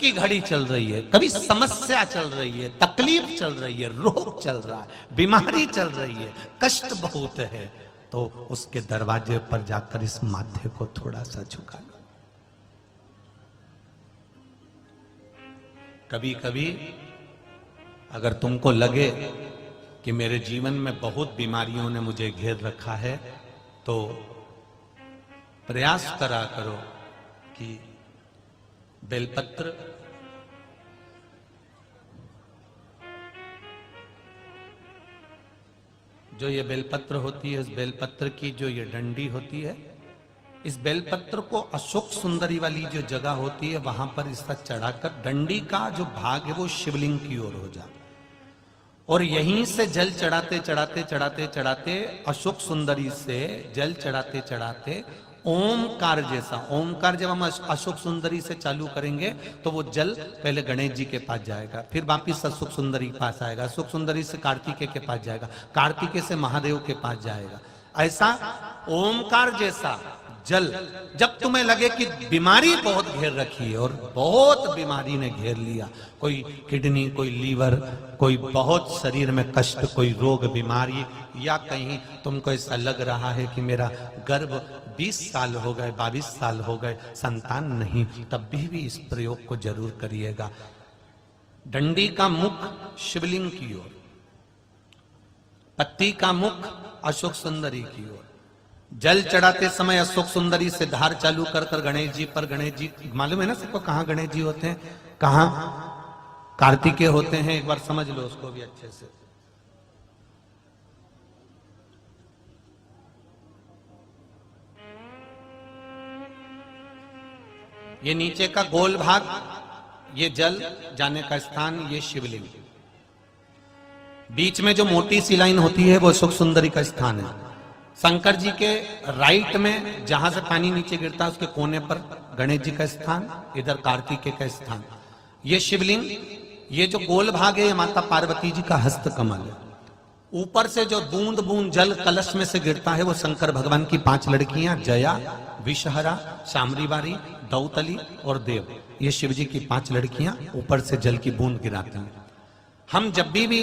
की घड़ी चल रही है, कभी समस्या चल रही है, तकलीफ चल रही है, रोग चल रहा है, बीमारी चल रही है, कष्ट बहुत है, तो उसके दरवाजे पर जाकर इस माथे को थोड़ा सा झुका लो। कभी कभी अगर तुमको लगे कि मेरे जीवन में बहुत बीमारियों ने मुझे घेर रखा है, तो प्रयास करा करो कि बेलपत्र जो ये बेलपत्र होती है, इस बेलपत्र की जो ये डंडी होती है, इस बेलपत्र को अशोक सुंदरी वाली जो जगह होती है वहां पर इसका चढ़ाकर डंडी का जो भाग है वो शिवलिंग की ओर हो जाए, और यहीं से जल चढ़ाते चढ़ाते चढ़ाते चढ़ाते अशोक सुंदरी से जल चढ़ाते चढ़ाते ओमकार जैसा, ओमकार जब हम अशोक सुंदरी से चालू करेंगे तो वो जल पहले गणेश जी के पास जाएगा, फिर वापिस अशोक सुंदरी के पास आएगा, अशोक सुंदरी से कार्तिकेय के पास जाएगा, कार्तिकेय से महादेव के पास जाएगा। ऐसा ओमकार जैसा जल, जब तुम्हें लगे कि बीमारी बहुत घेर रखी है और बहुत बीमारी ने घेर लिया, कोई किडनी, कोई लीवर, कोई बहुत शरीर में कष्ट, कोई रोग बीमारी, या कहीं तुमको ऐसा लग रहा है कि मेरा गर्भ 20 साल हो गए, 22 साल हो गए, संतान नहीं, तब भी इस प्रयोग को जरूर करिएगा। डंडी का मुख शिवलिंग की ओर, पत्ती का मुख अशोक सुंदरी की ओर, जल चढ़ाते समय अशोक सुंदरी से धार चालू कर कर गणेश जी पर, गणेश जी मालूम है ना सबको कहां गणेश जी होते हैं, कहां कार्तिकेय होते हैं, एक बार समझ लो उसको भी अच्छे से। ये नीचे का गोल भाग, ये जल जाने का स्थान, ये शिवलिंग, बीच में जो मोटी सी लाइन होती है वो अशोक सुंदरी का स्थान है। शंकर जी के राइट में जहां से पानी नीचे गिरता है उसके कोने पर गणेश जी का स्थान, इधर कार्तिकेय का स्थान, ये शिवलिंग, ये जो गोल भाग है ये माता पार्वती जी का हस्त कमल है। ऊपर से जो बूंद बूंद जल कलश में से गिरता है वो शंकर भगवान की 5 लड़कियां, जया, विषहरा, शामरीवारी, दौतली और देव, ये शिव जी की 5 लड़कियां ऊपर से जल की बूंद गिराती हैं। हम जब भी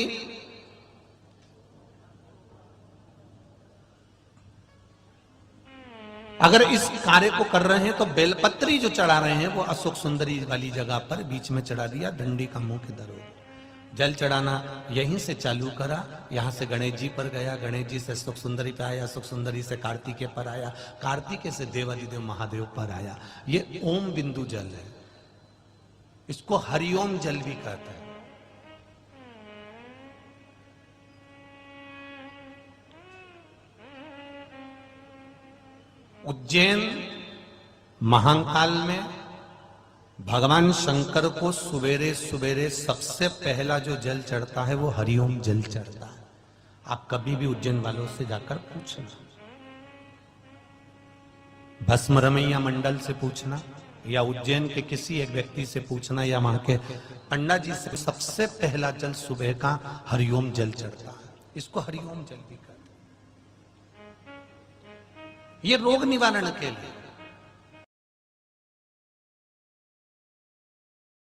अगर इस कार्य को कर रहे हैं तो बेलपत्री जो चढ़ा रहे हैं वो अशोक सुंदरी वाली जगह पर बीच में चढ़ा दिया, डंडी का मुंह किधर हो, जल चढ़ाना यहीं से चालू करा, यहां से गणेश जी पर गया, गणेश जी से अशोक सुंदरी पे आया, अशोक सुंदरी से कार्तिकेय पर आया, कार्तिकेय से देवादिदेव महादेव पर आया। ये ओम बिंदु जल है, इसको हरिओम जल भी कहते हैं। उज्जैन महाकाल में भगवान शंकर को सुबेरे सुबेरे सबसे पहला जो जल चढ़ता है वो हरिओम जल चढ़ता है। आप कभी भी उज्जैन वालों से जाकर पूछना, भस्म रमैया मंडल से पूछना, या उज्जैन के किसी एक व्यक्ति से पूछना, या वहां के पंडा जी से, सबसे पहला जल सुबह का हरिओम जल चढ़ता है। इसको हरिओम जल भी कहते हैं। ये रोग निवारण के लिए,